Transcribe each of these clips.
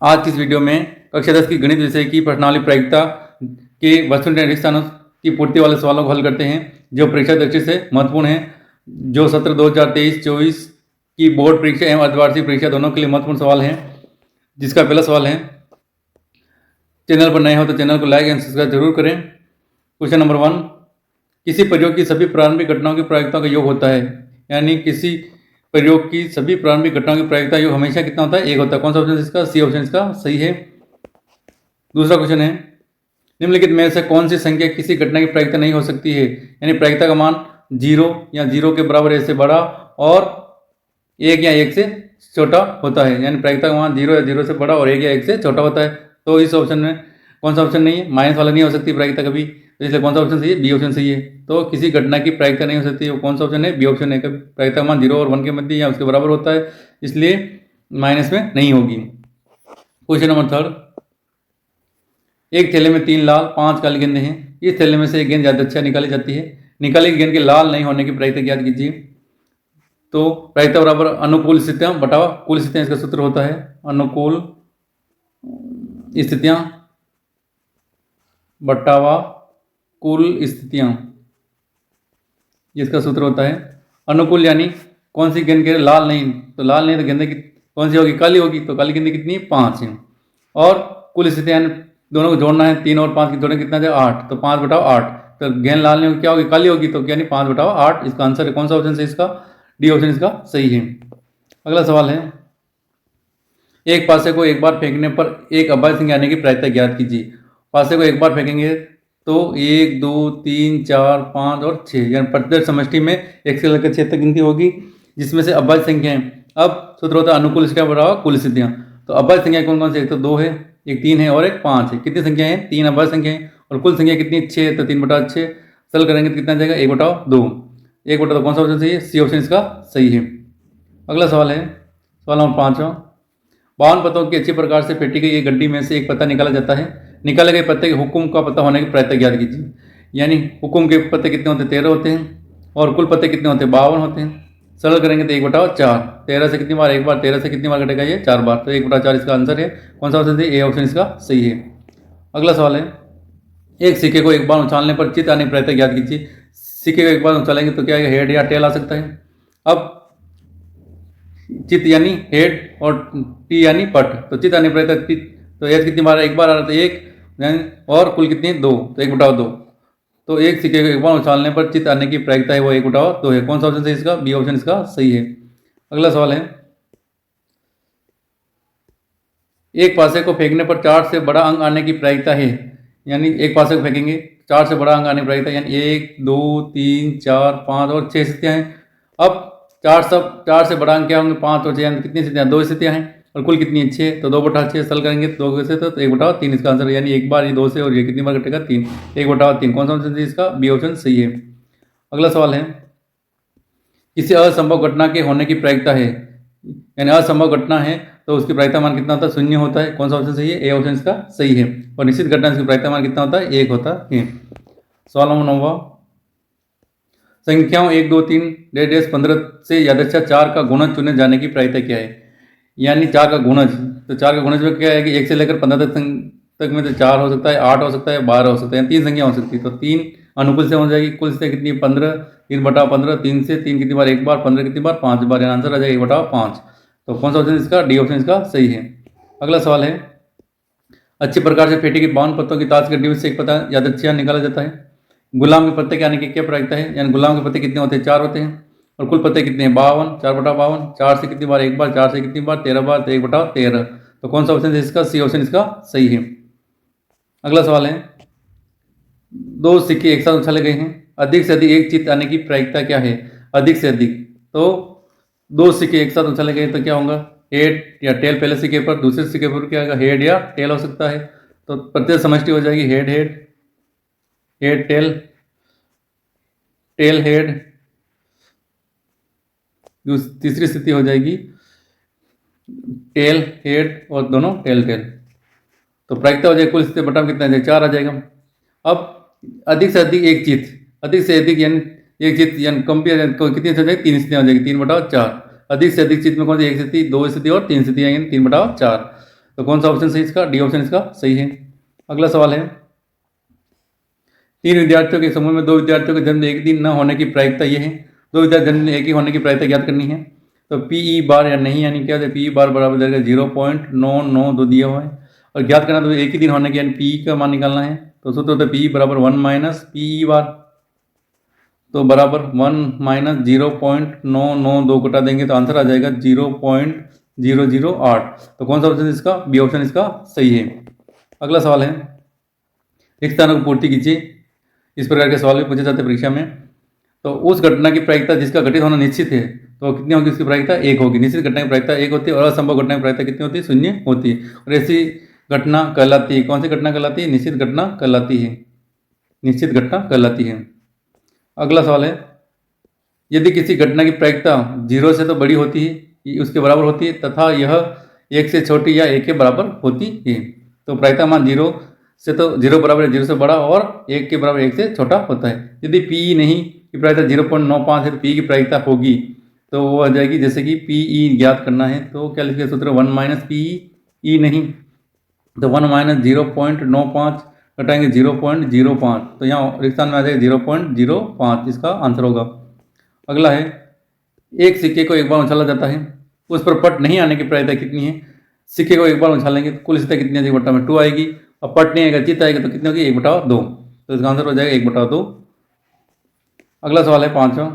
आज की इस वीडियो में कक्षा 10 की गणित विषय की प्रश्नावली प्रायिकता के वस्तुनिष्ठ स्थानों की पूर्ति वाले सवालों को हल करते हैं जो परीक्षा दृष्टि से महत्वपूर्ण हैं। जो सत्र 2023-24 की बोर्ड परीक्षा एवं अर्धवार्षिक परीक्षा दोनों के लिए महत्वपूर्ण सवाल हैं। जिसका पहला सवाल है, चैनल पर नए हो तो चैनल को लाइक एंड सब्सक्राइब जरूर करें। क्वेश्चन नंबर 1, किसी प्रयोग की सभी प्रारंभिक घटनाओं की प्रायिकता का योग होता है। यानी किसी प्रयोग की सभी प्रारंभिक घटनाओं की प्रायिकता योग हमेशा कितना होता है? 1 होता है। कौन सा ऑप्शन इसका? सी ऑप्शन इसका सही है। दूसरा क्वेश्चन है, निम्नलिखित में से कौन सी संख्या किसी घटना की प्रायिकता नहीं हो सकती है। यानी प्रायिकता का मान 0 या 0 के बराबर या से बड़ा और 1 या 1 से छोटा होता है। यानी प्रायिकता का मान 0 या 0 से बड़ा और 1 या 1 से छोटा होता है। तो इस ऑप्शन में कौन सा ऑप्शन नहीं है? माइनस वाला नहीं हो सकती प्रायिकता कभी, तो इसलिए कौन सा ऑप्शन सही है? बी ऑप्शन सही है। तो किसी घटना की प्रायिकता नहीं हो सकती, वो कौन सा ऑप्शन है? बी ऑप्शन है। कभी प्रायिकता मान 0 और 1 के मध्य या उसके बराबर होता है, इसलिए माइनस में नहीं होगी। क्वेश्चन नंबर 3, एक थैले में 3 लाल 5 काली गेंदें हैं। इस थैले में से एक गेंद ज्यादा अच्छा निकाली जाती है। निकाली गेंद के लाल नहीं होने की प्रायिकता ज्ञात कीजिए। तो प्रायिकता बराबर अनुकूल स्थितियां बटा कुल स्थितियां, इसका सूत्र होता है अनुकूल स्थितियां बटावा कुल स्थितियां, इसका सूत्र होता है। अनुकूल यानी कौन सी गेंद के लाल नहीं, तो लाल नहीं तो गेंद की कौन सी होगी? काली होगी। तो काली गेंद कितनी? 5 है। और कुल स्थितियां दोनों को जोड़ना है, 3 और 5 की जोड़े कितना है? 8। तो 5 बटाओ 8, तो गेंद लाल नहीं होगी, क्या होगी? काली होगी। तो यानी 5 बटाओ 8 इसका आंसर है। कौन सा ऑप्शन है इसका? डी ऑप्शन इसका सही है। अगला सवाल है, एक पासे को एक बार फेंकने पर एक अभाज्य संख्या आने की प्रायिकता ज्ञात कीजिए। पासे को एक बार फेंकेंगे तो 1, 2, 3, 4, 5 और 6, यानी प्रत्येक समष्टि में 1 से लेकर 6 तक गिनती होगी, जिसमें से अभाज्य संख्या है। अब सूत्र होता है अनुकूल संख्या बराबर कुल स्थितियां। तो अभाज्य संख्या कौन कौन सी? एक तो 2 है, एक 3 है और एक 5 है। कितनी संख्या है? 3 अभाज्य संख्या है। और कुल संख्या कितनी? 6। तो 3 बटा 6 सरल करेंगे तो कितना जाएगा? 1 बटा 2। 1 बटा 2 कौन सा ऑप्शन सही है? सी ऑप्शन इसका सही है। अगला सवाल है, सवाल नंबर 5वां, 52 पत्तों की अच्छी प्रकार से फेंटी गई एक गड्डी में से एक पत्ता निकाला जाता है। निकाले गए पत्ते के हुक्म का पता होने की प्रायिकता ज्ञात कीजिए। यानी हुक्म के पत्ते कितने होते हैं? 13 होते हैं। और कुल पत्ते कितने होते हैं? 52 होते हैं। सरल करेंगे तो 1 बटा 4। 13 से कितनी बार? एक बार। 13 से कितनी बार घटेगा? ये 4 बार। तो 1 बटा 4 इसका आंसर है। कौन सा ऑप्शन है? ए ऑप्शन इसका सही है। अगला सवाल है, एक सिक्के को एक बार उछालने पर चित आने की प्रायिकता ज्ञात कीजिए। सिक्के को एक बार उछालेंगे तो क्या हेड या टेल आ सकता है। अब चित यानी हेड और टी यानी पट, तो चित आने प्रायिकता तो एच कितनी बार? एक बार आ रहा था 1, और कुल कितनी? 2। तो 1 बटा 2। तो एक सिक्के को एक बार उछालने पर चित आने की प्रायिकता है वो 1 बटा 2 है। कौन सा ऑप्शन है इसका? बी ऑप्शन इसका सही है। अगला सवाल है, एक पासे को फेंकने पर 4 से बड़ा अंक आने की प्रायिकता है। यानी एक पासे को फेंकेंगे 4 से बड़ा अंक आने की प्रायिकता, यानी 1, 2, 3, 4, 5 और 6 स्थितियां हैं। अब 4 से बड़ा अंक क्या होंगे? 5 और 6, यानी कितनी स्थितियां? 2 स्थितियां हैं। और कुल कितनी है? 6। तो 2 बटा 6 सरल करेंगे तो 2 से तो 1 बटा 3 इसका आंसर है। यानी एक बार ये 2 से, और ये कितनी बार घटेगा? 3। 1 बटा 3 कौन सा ऑप्शन है इसका? बी ऑप्शन सही है। अगला सवाल है, किसी असंभव घटना के होने की प्रायिकता है। यानी असंभव घटना है तो उसकी प्रायिकता मान कितना होता है? 0 होता है। कौन सा ऑप्शन सही है? ए ऑप्शन इसका सही है। और निश्चित घटना इसकी प्रायिकता मान कितना होता है? 1 होता है। सवाल नंबर 9, संख्याओं 1, 2, 3, 15 से यादृच्छा 4 का गुणज चुने जाने की प्रायिकता क्या है। यानी 4 का गुणज, तो 4 का गुणज में क्या है कि 1 से लेकर 15 तक में तो 4 हो सकता है, 8 हो सकता है, 12 हो सकता है, 3 संख्या हो सकती है। तो 3 अनुकूल से हो जाएगी। कुल से कितनी? 15। 3 बटा 15, 3 से 3 कितनी बार? एक बार। 15 कितनी बार? 5 बार। आंसर आ जाएगा 1 बटा 5। तो कौन सा ऑप्शन इसका? डी ऑप्शन इसका सही है। अगला सवाल है, अच्छी प्रकार से फेंटी गई 52 पत्तों की ताश गड्डी में से एक पत्ता यादृच्छिक निकाला जाता है। गुलाम के पत्ते के आने की क्या प्रायिकता है। यानी गुलाम के पत्ते कितने होते हैं? 4 होते हैं। और कुल पत्ते कितने हैं? 52। 4 बटा 52। 4 से कितनी बार? एक बार। 4 से कितनी बार? 13 बार। तो 1 बटा 13। तो कौन सा ऑप्शन है इसका? सी ऑप्शन इसका सही है। अगला सवाल है, 2 सिक्के एक साथ उछाले गए हैं। अधिक से अधिक एक चित आने की प्रायिकता क्या है? अधिक से अधिक, तो 2 सिक्के एक साथ उछाले गए तो क्या होगा? हेड या टेल पहले सिक्के पर, दूसरे सिक्के पर क्या होगा? हेड या टेल हो सकता है। तो प्रत्येक समष्टि हो जाएगी head head, head tail, tail head. तीसरी स्थिति हो जाएगी टेल हेड और दोनों टेल टेल। तो प्रायिकता हो जाएगी कुल स्थिति बटा कितना आ जाएगा? 4 आ जाएगा। अब अधिक से अधिक एक चित, अधिक से अधिक यानी एक चित यानी कंपेयर कितनी हो जाएगी? 3 स्थितियां हो जाएगी। 3 बटा 4। अधिक से अधिक चित में कौन सी? 1 स्थिति, 2 स्थिति और 3 स्थितियां, यानी 3 बटा 4। तो कौन सा ऑप्शन सही इसका? डी ऑप्शन इसका सही है। अगला सवाल है, 3 विद्यार्थियों के समूह में 2 विद्यार्थियों के जन्म एक दिन न होने की प्रायिकता ये है। 2 विद्यार्थी जन्म एक ही होने की प्रायिकता ज्ञात करनी है। तो पीई बार या नहीं, यानी क्या है, पीई बार बराबर जाएगा 0.992 दिया हुआ है, और ज्ञात करना तो एक ही दिन होने की, यानी पीई का मान निकालना है। तो सूत्र होता है पीई बराबर 1 माइनस पीई बार, तो बराबर 1 माइनस 0.992 घटा देंगे तो आंसर आ जाएगा 0.008। तो कौन सा ऑप्शन इसका? बी ऑप्शन इसका सही है। अगला सवाल है, रिक्त स्थानों को पूर्ति कीजिए। इस प्रकार के सवाल भी पूछे जाते हैं परीक्षा में। तो उस घटना की प्रायिकता जिसका घटित होना निश्चित है, तो कितनी होगी उसकी प्रायिकता? 1 होगी। निश्चित घटना की प्रायिकता 1 होती है, और असंभव घटना की प्रायिकता कितनी होती है? 0 होती है। और ऐसी घटना कहलाती है, कौन सी घटना कहलाती है? निश्चित घटना कहलाती है। निश्चित घटना कहलाती है। अगला सवाल है, यदि किसी घटना की प्रायिकता 0 से तो बड़ी होती है, उसके बराबर होती है, तथा यह 1 से छोटी या 1 के बराबर होती है, तो प्रायिकता मान 0 से तो 0 बराबर है 0 से बड़ा, और 1 के बराबर 1 से छोटा होता है। यदि पी नहीं की प्रायिकता 0.95 है, तो पी की प्रायिकता होगी तो वो आ जाएगी, जैसे कि पीई ज्ञात करना है तो क्या लिखेगा सूत्र? 1 माइनस पीई नहीं, तो 1 माइनस 0.95 घटाएंगे 0.05, तो यहाँ रिक्त स्थान में आ जाएगा 0.05, इसका आंसर होगा। अगला है, एक सिक्के को एक बार उछाला जाता है, उस पर पट नहीं आने की प्रायिकता कितनी है? सिक्के को एक बार उछालेंगे तो कुल स्थिति कितनी आ जाएगी? बट्टा में 2 आएगी, और पट नहीं आएगा, चित आएगा, तो कितनी होगी? 1/2। तो इसका आंसर हो जाएगा 1/2। अगला सवाल है 5वां,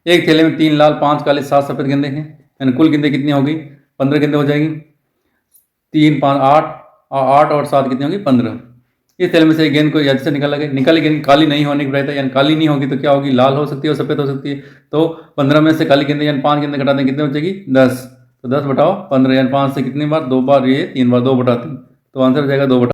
एक थैले में 3 लाल 5 काले 7 सफेद गेंदे हैं, यानी कुल गेंदे कितनी होगी? 15 गेंदे हो जाएगी। 3 5 8 और 7 कितनी होगी? 15। इस थैले में से गेंद को यदि से निकाला गया, निकाली गेंद काली नहीं होने की प्रायिकता, यानी काली नहीं होगी तो क्या होगी? लाल हो सकती है और सफेद हो सकती है। तो 15 में से काली गेंदे यानी 5 गेंदे घटा दें, कितने हो जाएगी? 10। तो 10/15, यानी 5 से कितनी बार? 2 बार, ये 3 बार, 2/3, तो आंसर हो जाएगा 2/3।